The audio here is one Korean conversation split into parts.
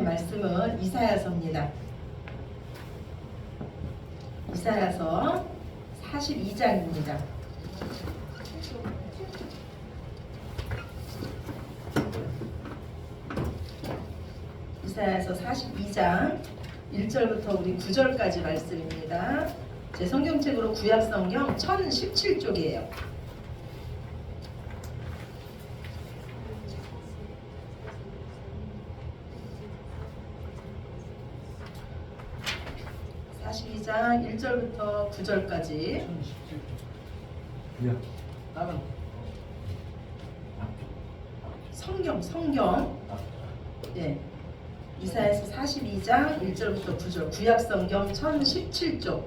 말씀은 이사야서입니다. 이사야서 42장입니다. 이사야서 42장 1절부터 우리 9절까지 말씀입니다. 제 성경책으로 구약성경 1017쪽이에요. 장 1절부터 9절까지. 성경. 예. 이사야서 42장 1절부터 9절. 구약성경 1017쪽.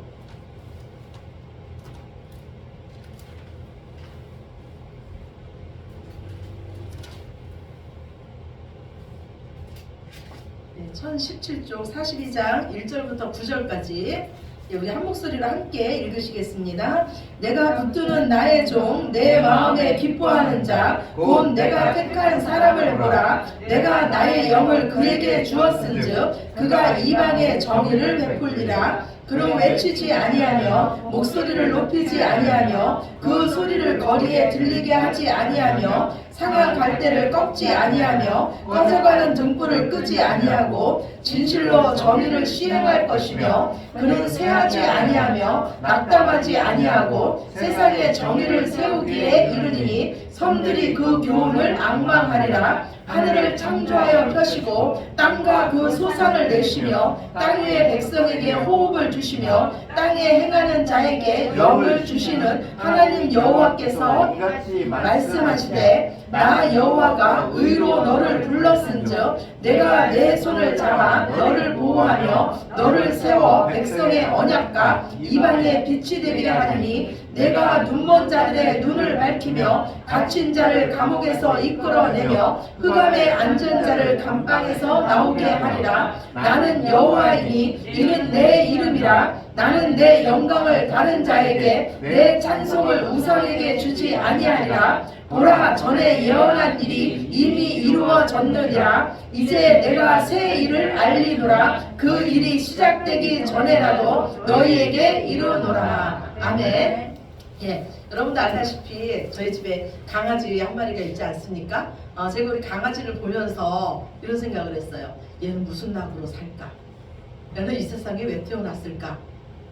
네, 1017쪽 42장 1절부터 9절까지. 우리 한 목소리로 함께 읽으시겠습니다. 내가 붙드는 나의 종, 내 마음에 기뻐하는 자, 곧 내가 택한 사람을 보라. 내가 나의 영을 그에게 주었은즉 그가 이방의 정의를 베풀리라. 그로 외치지 아니하며 목소리를 높이지 아니하며 그 소리를 거리에 들리게 하지 아니하며 상한 갈대를 꺾지 아니하며 꺼져가는 등불을 끄지 아니하고 진실로 정의를 시행할 것이며 그는 쇠하지 아니하며 낙담하지 아니하고 세상에 정의를 세우기에 이르리니 섬들이 그 교훈을 앙망하리라. 하늘을 창조하여 펴시고 땅과 그 소산을 내시며 땅 위의 백성에게 호흡을 주시며 땅에 행하는 자에게 영을 주시는 하나님 여호와께서 말씀하시되 나 여호와가 의로 너를 불렀은즉 내가 내 손을 잡아 너를 보호하며 너를 세워 백성의 언약과 이방의 빛이 되게 하리니 내가 눈먼 자들의 눈을 밝히며 갇힌 자를 감옥에서 이끌어내며 흑암에 앉은 자를 감방에서 나오게 하리라. 나는 여호와이니 이는 내 이름이라. 나는 내 영광을 다른 자에게 내 찬송을 우상에게 주지 아니하리라. 보라, 전에 예언한 일이 이미 이루어졌느니라. 이제 내가 새 일을 알리노라. 그 일이 시작되기 전에라도 너희에게 이르노라. 아멘. 예, 여러분도 알다시피 저희 집에 강아지 한 마리가 있지 않습니까? 제가 우리 강아지를 보면서 이런 생각을 했어요. 얘는 무슨 낙으로 살까? 얘는 이 세상에 왜 태어났을까?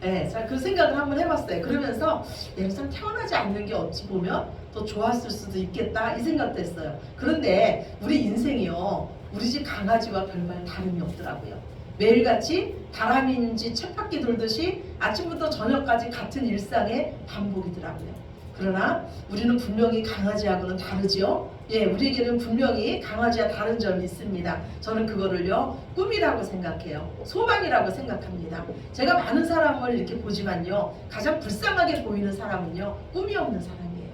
예, 그 생각을 한번 해봤어요. 그러면서 얘는 참 태어나지 않는 게 어찌 보면 더 좋았을 수도 있겠다 이 생각도 했어요. 그런데 우리 인생이요, 우리 집 강아지와 별말 다름이 없더라고요. 매일같이 다람이인지 쳇바퀴 돌듯이 아침부터 저녁까지 같은 일상의 반복이더라고요. 그러나 우리는 분명히 강아지하고는 다르죠. 예, 우리에게는 분명히 강아지와 다른 점이 있습니다. 저는 그거를요, 꿈이라고 생각해요. 소망이라고 생각합니다. 제가 많은 사람을 이렇게 보지만요, 가장 불쌍하게 보이는 사람은요, 꿈이 없는 사람이에요.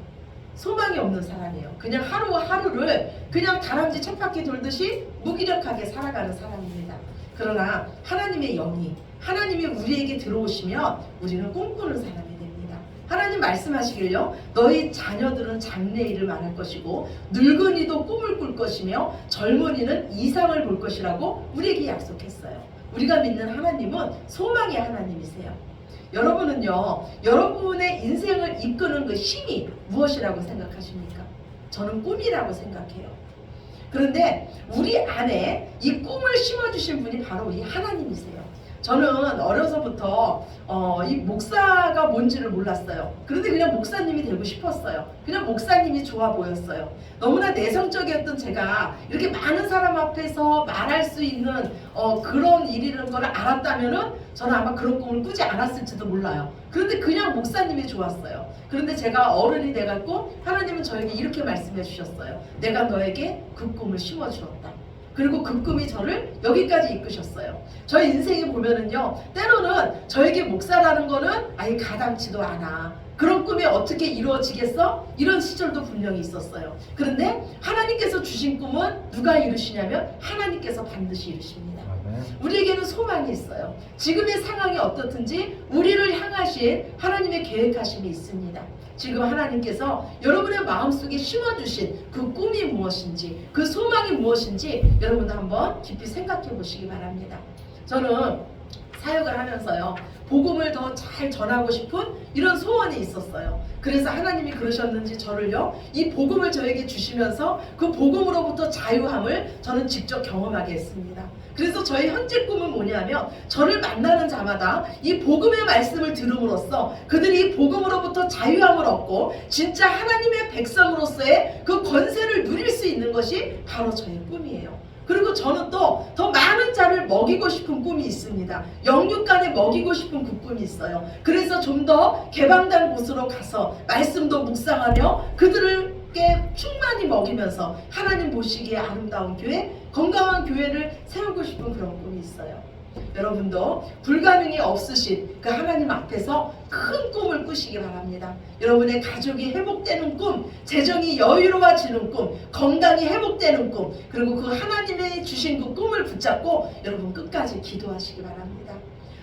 소망이 없는 사람이에요. 그냥 하루하루를 그냥 다람쥐 쳇바퀴 돌듯이 무기력하게 살아가는 사람입니다. 그러나 하나님의 영이, 하나님이 우리에게 들어오시면 우리는 꿈꾸는 사람이 됩니다. 하나님 말씀하시길요, 너희 자녀들은 장래일을 말할 것이고 늙은이도 꿈을 꿀 것이며 젊은이는 이상을 볼 것이라고 우리에게 약속했어요. 우리가 믿는 하나님은 소망의 하나님이세요. 여러분은요, 여러분의 인생을 이끄는 그 힘이 무엇이라고 생각하십니까? 저는 꿈이라고 생각해요. 그런데 우리 안에 이 꿈을 심어주신 분이 바로 이 하나님이세요. 저는 어려서부터 이 목사가 뭔지를 몰랐어요. 그런데 그냥 목사님이 되고 싶었어요. 그냥 목사님이 좋아 보였어요. 너무나 내성적이었던 제가 이렇게 많은 사람 앞에서 말할 수 있는 그런 일이라는 걸 알았다면은 저는 아마 그런 꿈을 꾸지 않았을지도 몰라요. 그런데 그냥 목사님이 좋았어요. 그런데 제가 어른이 돼갖고 하나님은 저에게 이렇게 말씀해 주셨어요. 내가 너에게 그 꿈을 심어 주었다. 그리고 그 꿈이 저를 여기까지 이끄셨어요. 저희 인생에 보면은요, 때로는 저에게 목사라는 거는 아예 가당치도 않아. 그런 꿈이 어떻게 이루어지겠어? 이런 시절도 분명히 있었어요. 그런데 하나님께서 주신 꿈은 누가 이루시냐면 하나님께서 반드시 이루십니다. 우리에게는 소망이 있어요. 지금의 상황이 어떻든지 우리를 향하신 하나님의 계획하심이 있습니다. 지금 하나님께서 여러분의 마음속에 심어주신 그 꿈이 무엇인지, 그 소망이 무엇인지 여러분도 한번 깊이 생각해 보시기 바랍니다. 저는 사역을 하면서요, 복음을 더 잘 전하고 싶은 이런 소원이 있었어요. 그래서 하나님이 그러셨는지 저를요, 이 복음을 저에게 주시면서 그 복음으로부터 자유함을 저는 직접 경험하게 했습니다. 그래서 저의 현재 꿈은 뭐냐면, 저를 만나는 자마다 이 복음의 말씀을 들음으로써 그들이 이 복음으로부터 자유함을 얻고 진짜 하나님의 백성으로서의 그 권세를 누릴 수 있는 것이 바로 저의 꿈이에요. 그리고 저는 또 더 많은 자를 먹이고 싶은 꿈이 있습니다. 영육간에 먹이고 싶은 그 꿈이 있어요. 그래서 좀 더 개방된 곳으로 가서 말씀도 묵상하며 그들에게 충만히 먹이면서 하나님 보시기에 아름다운 교회, 건강한 교회를 세우고 싶은 그런 꿈이 있어요. 여러분도 불가능이 없으신 그 하나님 앞에서 큰 꿈을 꾸시기 바랍니다. 여러분의 가족이 회복되는 꿈, 재정이 여유로워지는 꿈, 건강이 회복되는 꿈, 그리고 그 하나님의 주신 그 꿈을 붙잡고 여러분 끝까지 기도하시기 바랍니다.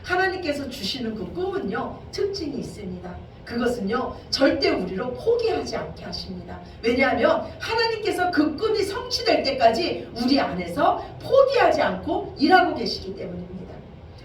하나님께서 주시는 그 꿈은요, 특징이 있습니다. 그것은요, 절대 우리로 포기하지 않게 하십니다. 왜냐하면 하나님께서 그 꿈이 성취될 때까지 우리 안에서 포기하지 않고 일하고 계시기 때문입니다.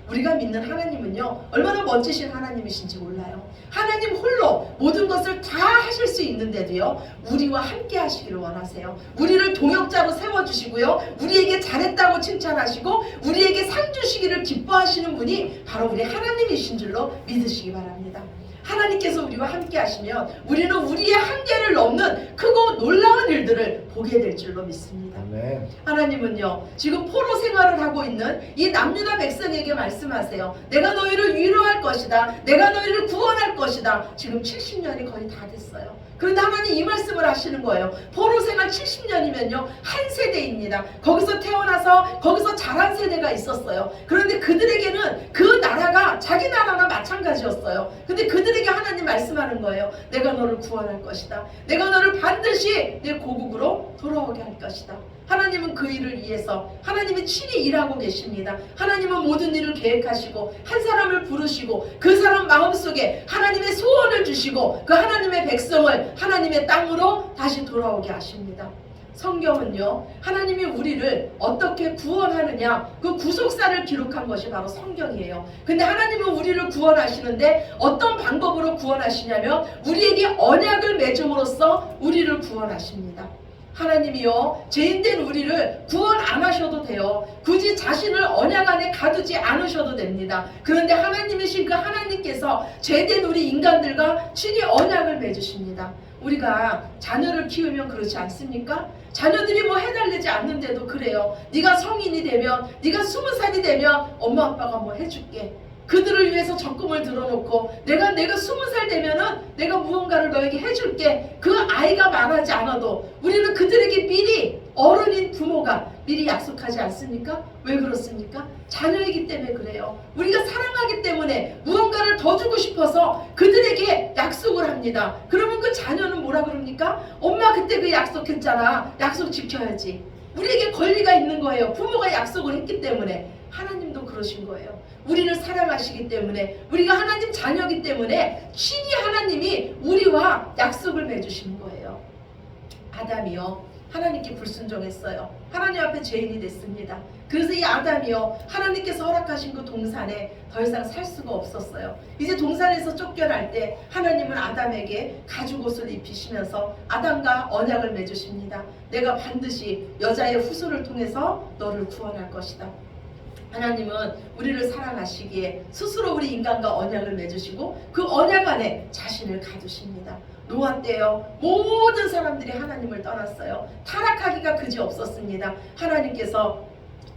우리가 믿는 하나님은요, 얼마나 멋지신 하나님이신지 몰라요. 하나님 홀로 모든 것을 다 하실 수 있는데도요, 우리와 함께 하시기를 원하세요. 우리를 동역자로 세워주시고요, 우리에게 잘했다고 칭찬하시고 우리에게 상 주시기를 기뻐하시는 분이 바로 우리 하나님이신 줄로 믿으시기 바랍니다. 하나님께서 우리와 함께 하시면 우리는 우리의 한계를 넘는 크고 놀라운 일들을 보게 될 줄로 믿습니다. 아멘. 하나님은요, 지금 포로 생활을 하고 있는 이 남유다 백성에게 말씀하세요. 내가 너희를 위로할 것이다. 내가 너희를 구원할 것이다. 지금 70년이 거의 다 됐어요. 그런데 하나님 이 말씀을 하시는 거예요. 포로 생활 70년이면요 한 세대입니다. 거기서 태어나서 거기서 자란 세대가 있었어요. 그런데 그들에게는 그 나라가 자기 나라나 마찬가지였어요. 근데 그들에게 하나님 말씀하는 거예요. 내가 너를 구원할 것이다. 내가 너를 반드시 내 고국으로 돌아오게 할 것이다. 하나님은 그 일을 위해서 하나님이 친히 일하고 계십니다. 하나님은 모든 일을 계획하시고 한 사람을 부르시고 그 사람 마음속에 하나님의 소원을 주시고 그 하나님의 백성을 하나님의 땅으로 다시 돌아오게 하십니다. 성경은요, 하나님이 우리를 어떻게 구원하느냐, 그 구속사를 기록한 것이 바로 성경이에요. 근데 하나님은 우리를 구원하시는데 어떤 방법으로 구원하시냐면 우리에게 언약을 맺음으로써 우리를 구원하십니다. 하나님이요, 죄인된 우리를 구원 안 하셔도 돼요. 굳이 자신을 언약 안에 가두지 않으셔도 됩니다. 그런데 하나님이신 그 하나님께서 죄된 우리 인간들과 친히 언약을 맺으십니다. 우리가 자녀를 키우면 그렇지 않습니까? 자녀들이 뭐 해달라지 않는데도 그래요. 네가 성인이 되면, 네가 20살이 되면 엄마 아빠가 뭐 해줄게. 그들을 위해서 적금을 들어놓고 내가 20살 되면은 내가 무언가를 너에게 해줄게. 그 아이가 말하지 않아도 우리는 그들에게 미리 어른인 부모가 미리 약속하지 않습니까? 왜 그렇습니까? 자녀이기 때문에 그래요. 우리가 사랑하기 때문에 무언가를 더 주고 싶어서 그들에게 약속을 합니다. 그러면 그 자녀는 뭐라 그럽니까? 엄마 그때 그 약속했잖아. 약속 지켜야지. 우리에게 권리가 있는 거예요. 부모가 약속을 했기 때문에. 하나님도 그러신 거예요. 우리를 사랑하시기 때문에, 우리가 하나님 자녀이기 때문에 친히 하나님이 우리와 약속을 맺으시는 거예요. 아담이요, 하나님께 불순종했어요. 하나님 앞에 죄인이 됐습니다. 그래서 이 아담이요, 하나님께서 허락하신 그 동산에 더 이상 살 수가 없었어요. 이제 동산에서 쫓겨날 때 하나님은 아담에게 가죽옷을 입히시면서 아담과 언약을 맺으십니다. 내가 반드시 여자의 후손을 통해서 너를 구원할 것이다. 하나님은 우리를 사랑하시기에 스스로 우리 인간과 언약을 맺으시고 그 언약 안에 자신을 가두십니다. 노아 때요, 모든 사람들이 하나님을 떠났어요. 타락하기가 그지없었습니다. 하나님께서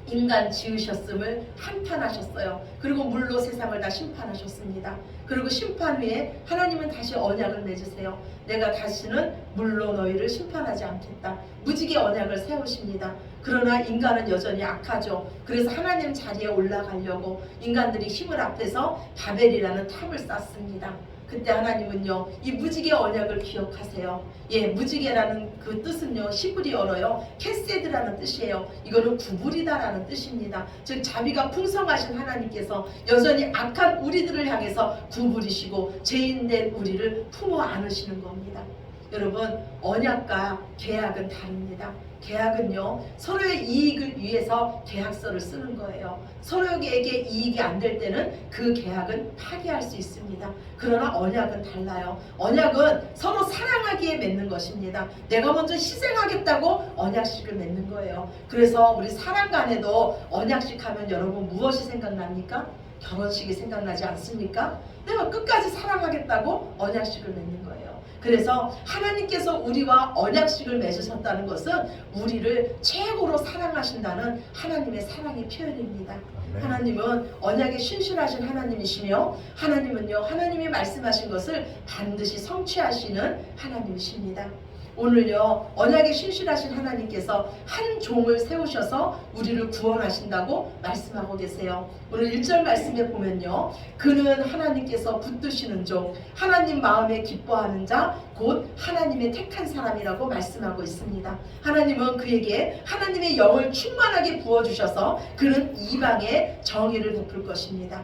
인간 지으셨음을 한탄하셨어요. 그리고 물로 세상을 다 심판하셨습니다. 그리고 심판 후에 하나님은 다시 언약을 맺으세요. 내가 다시는 물로 너희를 심판하지 않겠다. 무지개 언약을 세우십니다. 그러나 인간은 여전히 악하죠. 그래서 하나님 자리에 올라가려고 인간들이 힘을 합해서 바벨이라는 탑을 쌓습니다. 그때 하나님은요, 이 무지개 언약을 기억하세요. 예, 무지개라는 그 뜻은요, 히브리어로요, 캐세드라는 뜻이에요. 이거는 구불이다라는 뜻입니다. 즉 자비가 풍성하신 하나님께서 여전히 악한 우리들을 향해서 구불이시고 죄인된 우리를 품어 안으시는 겁니다. 여러분, 언약과 계약은 다릅니다. 계약은요, 서로의 이익을 위해서 계약서를 쓰는 거예요. 서로에게 이익이 안 될 때는 그 계약은 파기할 수 있습니다. 그러나 언약은 달라요. 언약은 서로 사랑하기에 맺는 것입니다. 내가 먼저 희생하겠다고 언약식을 맺는 거예요. 그래서 우리 사랑 간에도 언약식 하면 여러분 무엇이 생각납니까? 결혼식이 생각나지 않습니까? 내가 끝까지 사랑하겠다고 언약식을 맺는 거예요. 그래서 하나님께서 우리와 언약식을 맺으셨다는 것은 우리를 최고로 사랑하신다는 하나님의 사랑의 표현입니다. 하나님은 언약에 신실하신 하나님이시며 하나님은요, 하나님이 말씀하신 것을 반드시 성취하시는 하나님이십니다. 오늘요, 언약에 신실하신 하나님께서 한 종을 세우셔서 우리를 구원하신다고 말씀하고 계세요. 오늘 1절 말씀에 보면요, 그는 하나님께서 붙드시는 종, 하나님 마음에 기뻐하는 자, 곧 하나님의 택한 사람이라고 말씀하고 있습니다. 하나님은 그에게 하나님의 영을 충만하게 부어주셔서 그는 이방에 정의를 베풀 것입니다.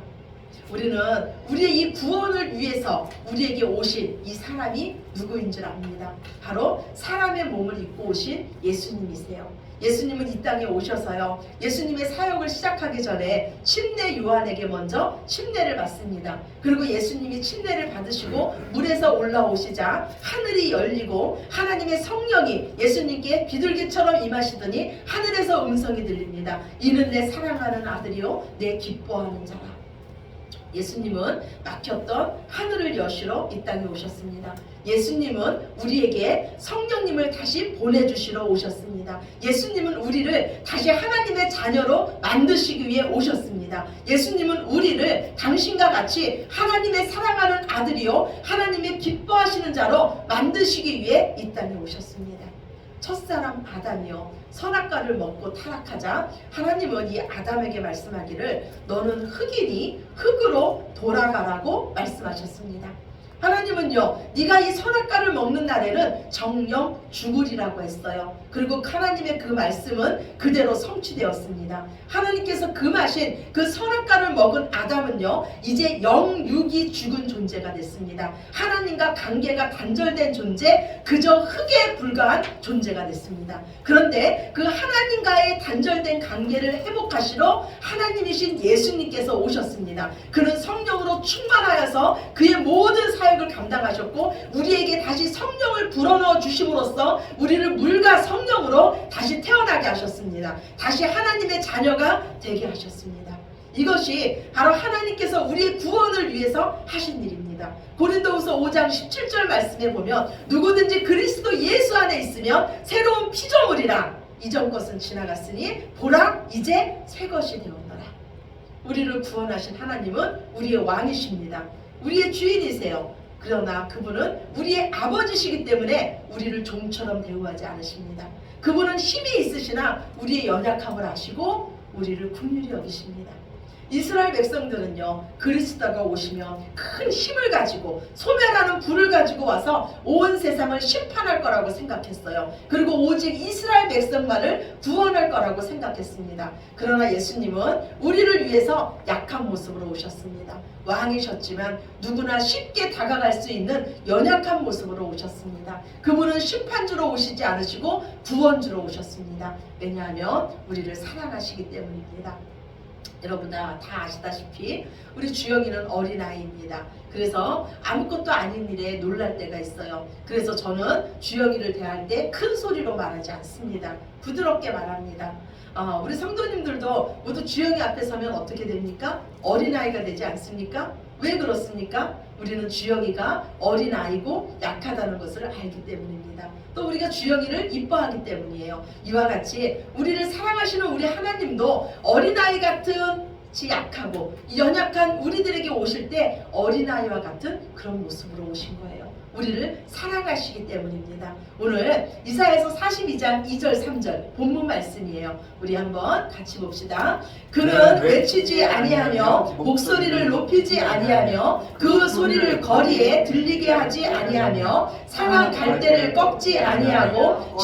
우리는 우리의 이 구원을 위해서 우리에게 오신 이 사람이 누구인 줄 압니다. 바로 사람의 몸을 입고 오신 예수님이세요. 예수님은 이 땅에 오셔서요, 예수님의 사역을 시작하기 전에 침례 요한에게 먼저 침례를 받습니다. 그리고 예수님이 침례를 받으시고 물에서 올라오시자 하늘이 열리고 하나님의 성령이 예수님께 비둘기처럼 임하시더니 하늘에서 음성이 들립니다. 이는 내 사랑하는 아들이요 내 기뻐하는 자라. 예수님은 막혔던 하늘을 여시러 이 땅에 오셨습니다. 예수님은 우리에게 성령님을 다시 보내주시러 오셨습니다. 예수님은 우리를 다시 하나님의 자녀로 만드시기 위해 오셨습니다. 예수님은 우리를 당신과 같이 하나님의 사랑하는 아들이요 하나님의 기뻐하시는 자로 만드시기 위해 이 땅에 오셨습니다. 첫사람 아담이요 선악과를 먹고 타락하자 하나님은 이 아담에게 말씀하기를 너는 흙이니 흙으로 돌아가라고 말씀하셨습니다. 하나님은요, 네가 이 선악과를 먹는 날에는 정령 죽으리라고 했어요. 그리고 하나님의 그 말씀은 그대로 성취되었습니다. 하나님께서 금하신 그 선악과를 먹은 아담은요, 이제 영육이 죽은 존재가 됐습니다. 하나님과 관계가 단절된 존재, 그저 흙에 불과한 존재가 됐습니다. 그런데 그 하나님과의 단절된 관계를 회복하시러 하나님이신 예수님께서 오셨습니다. 그는 성령으로 충만하여서 그의 모든 사역을 감당하셨고 우리에게 다시 성령을 불어넣어 주심으로써 우리를 물과 성령으로 다시 태어나게 하셨습니다. 다시 하나님의 자녀가 되게 하셨습니다. 이것이 바로 하나님께서 우리의 구원을 위해서 하신 일입니다. 고린도후서 5장 17절 말씀에 보면 누구든지 그리스도 예수 안에 있으면 새로운 피조물이라 이전 것은 지나갔으니 보라 이제 새 것이 되었노라. 우리를 구원하신 하나님은 우리의 왕이십니다. 우리의 주인이세요. 그러나 그분은 우리의 아버지시기 때문에 우리를 종처럼 대우하지 않으십니다. 그분은 힘이 있으시나 우리의 연약함을 아시고 우리를 긍휼히 여기십니다. 이스라엘 백성들은요, 그리스도가 오시면 큰 힘을 가지고 소멸하는 불을 가지고 와서 온 세상을 심판할 거라고 생각했어요. 그리고 오직 이스라엘 백성만을 구원할 거라고 생각했습니다. 그러나 예수님은 우리를 위해서 약한 모습으로 오셨습니다. 왕이셨지만 누구나 쉽게 다가갈 수 있는 연약한 모습으로 오셨습니다. 그분은 심판주로 오시지 않으시고 구원주로 오셨습니다. 왜냐하면 우리를 사랑하시기 때문입니다. 여러분 다 아시다시피 우리 주영이는 어린아이입니다. 그래서 아무것도 아닌 일에 놀랄 때가 있어요. 그래서 저는 주영이를 대할 때 큰 소리로 말하지 않습니다. 부드럽게 말합니다. 우리 성도님들도 모두 주영이 앞에 서면 어떻게 됩니까? 어린아이가 되지 않습니까? 왜 그렇습니까? 우리는 주영이가 어린아이고 약하다는 것을 알기 때문입니다. 또 우리가 주영이를 이뻐하기 때문이에요. 이와 같이 우리를 사랑하시는 우리 하나님도 어린아이 같은 약하고 연약한 우리들에게 오실 때 어린아이와 같은 그런 모습으로 오신 거예요. 우리를 사랑하시기 때문입니다. 오늘 이사야서 42장 2절 3절 본문 말씀이에요. 우리 한번 같이 봅시다. 그는 외치지 아니하며 목소리를 높이지 아니하며 그 소리를 거리에 들리게 하지 아니하며 상한 갈대를 꺾지 아니하고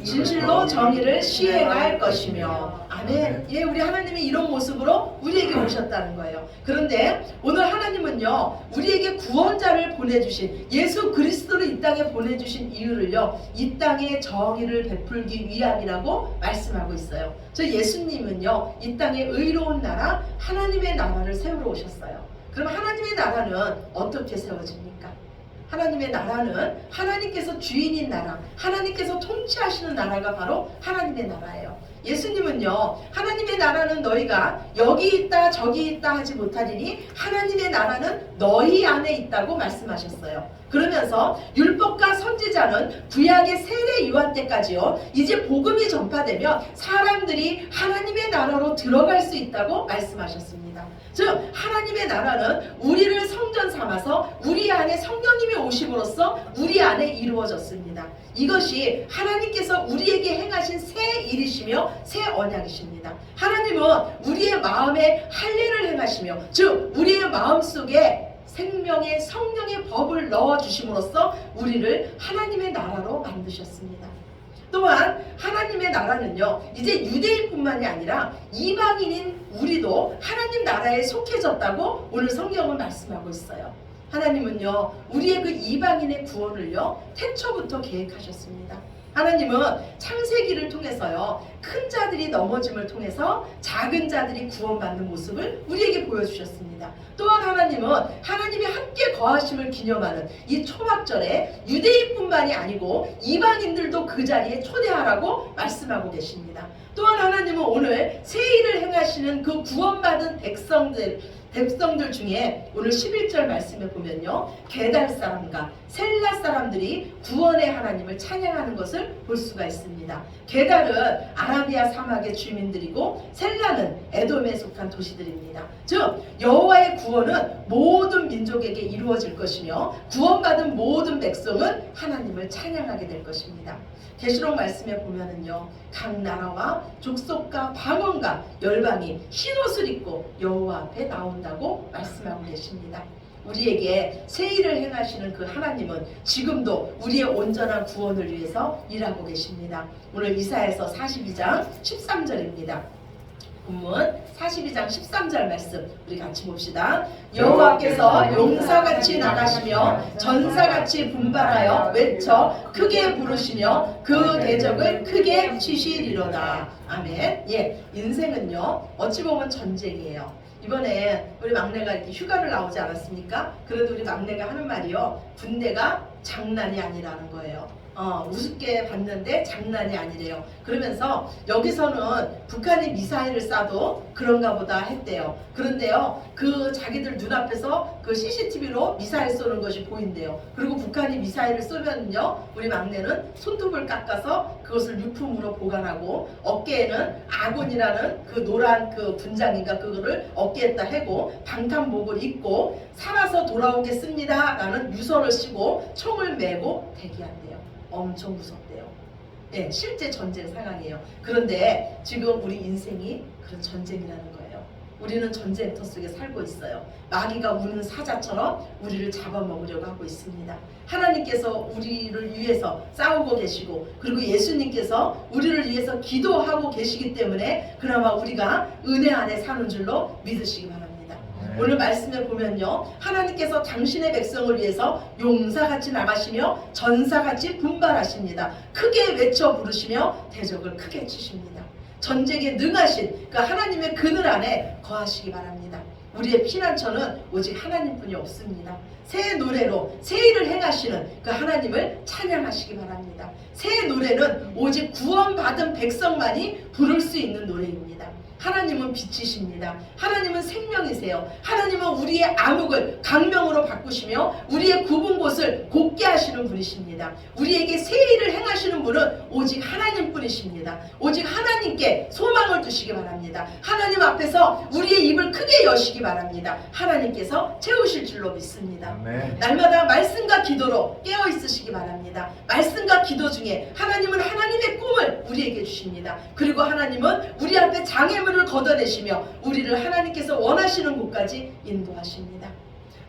진실로 정의를 시행할 것이며. 아멘. 예, 우리 하나님이 이런 모습으로 우리에게 오셨다는 거예요. 그런데 오늘 하나님은요, 우리에게 구원자를 보내주신 예수 그리스도를 이 땅에 보내주신 이유를요, 이 땅에 정의를 베풀기 위함이라고 말씀하고 있어요. 저 예수님은요, 이 땅에 의로운 나라, 하나님의 나라를 세우러 오셨어요. 그럼 하나님의 나라는 어떻게 세워집니까? 하나님의 나라는 하나님께서 주인인 나라, 하나님께서 통치하시는 나라가 바로 하나님의 나라예요. 예수님은요, 하나님의 나라는 너희가 여기 있다 저기 있다 하지 못하리니 하나님의 나라는 너희 안에 있다고 말씀하셨어요. 그러면서 율법과 선지자는 구약의 세례 요한 때까지요, 이제 복음이 전파되면 사람들이 하나님의 나라로 들어갈 수 있다고 말씀하셨습니다. 즉 하나님의 나라는 우리를 성전 삼아서 우리 안에 성령님이 오심으로써 우리 안에 이루어졌습니다. 이것이 하나님께서 우리에게 행하신 새 일이시며 새 언약이십니다. 하나님은 우리의 마음에 할례를 행하시며, 즉 우리의 마음속에 생명의 성령의 법을 넣어주심으로써 우리를 하나님의 나라로 만드셨습니다. 또한 하나님의 나라는요, 이제 유대인뿐만이 아니라 이방인인 우리도 하나님 나라에 속해졌다고 오늘 성경은 말씀하고 있어요. 하나님은요, 우리의 그 이방인의 구원을요, 태초부터 계획하셨습니다. 하나님은 창세기를 통해서요, 큰 자들이 넘어짐을 통해서 작은 자들이 구원받는 모습을 우리에게 보여주셨습니다. 또한 하나님은 하나님이 함께 거하심을 기념하는 이 초막절에 유대인뿐만이 아니고 이방인들도 그 자리에 초대하라고 말씀하고 계십니다. 또한 하나님은 오늘 새 일을 행하시는 그 구원받은 백성들 중에 오늘 11절 말씀에 보면요, 게달 사람과 셀라 사람들이 구원의 하나님을 찬양하는 것을 볼 수가 있습니다. 게달은 아라비아 사막의 주민들이고 셀라는 에돔에 속한 도시들입니다. 즉 여호와의 구원은 모든 민족에게 이루어질 것이며 구원받은 모든 백성은 하나님을 찬양하게 될 것입니다. 계시록 말씀에 보면은요, 각 나라와 족속과 방언과 열방이 흰옷을 입고 여호와 앞에 나온다고 말씀하고 계십니다. 우리에게 새 일을 행하시는 그 하나님은 지금도 우리의 온전한 구원을 위해서 일하고 계십니다. 오늘 이사야서 42장 13절입니다. 본문 42장 13절 말씀 우리 같이 봅시다. 여호와께서 용사같이 나가시며 전사같이 분발하여 외쳐 크게 부르시며 그 대적을 크게 치시리로다. 아멘. 예, 인생은요, 어찌 보면 전쟁이에요. 이번에 우리 막내가 이렇게 휴가를 나오지 않았습니까? 그래도 우리 막내가 하는 말이요, 군대가 장난이 아니라는 거예요. 우습게 봤는데 장난이 아니래요. 그러면서 여기서는 북한이 미사일을 쏴도 그런가 보다 했대요. 그런데요, 그 자기들 눈앞에서 그 CCTV로 미사일 쏘는 것이 보인대요. 그리고 북한이 미사일을 쏘면요, 우리 막내는 손톱을 깎아서 그것을 유품으로 보관하고 어깨에는 아군이라는 그 노란 그 분장인가 그거를 어깨에다 해고 방탄복을 입고 살아서 돌아오겠습니다 라는 유서를 쓰고 총을 메고 대기한대요. 엄청 무섭대요. 네, 실제 전쟁 상황이에요. 그런데 지금 우리 인생이 그런 전쟁이라는 거예요. 우리는 전쟁터 속에 살고 있어요. 마귀가 우는 사자처럼 우리를 잡아먹으려고 하고 있습니다. 하나님께서 우리를 위해서 싸우고 계시고, 그리고 예수님께서 우리를 위해서 기도하고 계시기 때문에 그나마 우리가 은혜 안에 사는 줄로 믿으시기 바랍니다. 오늘 말씀에 보면요, 하나님께서 당신의 백성을 위해서 용사같이 나가시며 전사같이 분발하십니다. 크게 외쳐 부르시며 대적을 크게 치십니다. 전쟁에 능하신 그 하나님의 그늘 안에 거하시기 바랍니다. 우리의 피난처는 오직 하나님뿐이 없습니다. 새 노래로 새 일을 행하시는 그 하나님을 찬양하시기 바랍니다. 새 노래는 오직 구원받은 백성만이 부를 수 있는 노래입니다. 하나님은 빛이십니다. 하나님은 생명이세요. 하나님은 우리의 암흑을 강명으로 바꾸시며 우리의 굽은 곳을 곱게 하시는 분이십니다. 우리에게 새 일을 행하시는 분은 오직 하나님뿐이십니다. 오직 하나님께 소망을 두시기 바랍니다. 하나님 앞에서 우리의 입을 크게 여시기 바랍니다. 하나님께서 채우실 줄로 믿습니다. 아멘. 날마다 말씀과 기도로 깨어 있으시기 바랍니다. 말씀과 기도 중에 하나님은 하나님의 꿈을 우리에게 주십니다. 그리고 하나님은 우리 앞에 장애물을 걷어내시며 우리를 하나님께서 원하시는 곳까지 인도하십니다.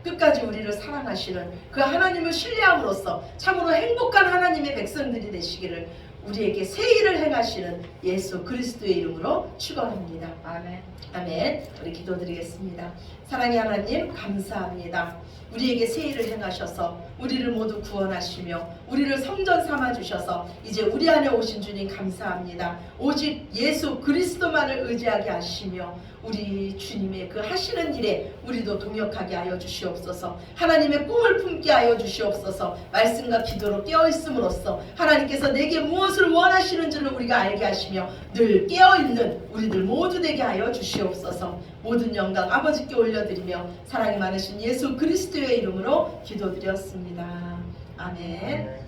끝까지 우리를 사랑하시는 그 하나님을 신뢰함으로써 참으로 행복한 하나님의 백성들이 되시기를 우리에게 새 일을 행하시는 예수 그리스도의 이름으로 축원합니다. 아멘. 아멘. 우리 기도드리겠습니다. 사랑의 하나님 감사합니다. 우리에게 새 일을 행하셔서 우리를 모두 구원하시며 우리를 성전 삼아 주셔서 이제 우리 안에 오신 주님 감사합니다. 오직 예수 그리스도만을 의지하게 하시며 우리 주님의 그 하시는 일에 우리도 동역하게 하여 주시옵소서. 하나님의 꿈을 품게 하여 주시옵소서. 말씀과 기도로 깨어있음으로써 하나님께서 내게 무엇을 원하시는 줄을 우리가 알게 하시며 늘 깨어있는 우리들 모두 되게 하여 주시옵소서. 모든 영광 아버지께 올려드리며 사랑이 많으신 예수 그리스도의 이름으로 기도드렸습니다. 아멘.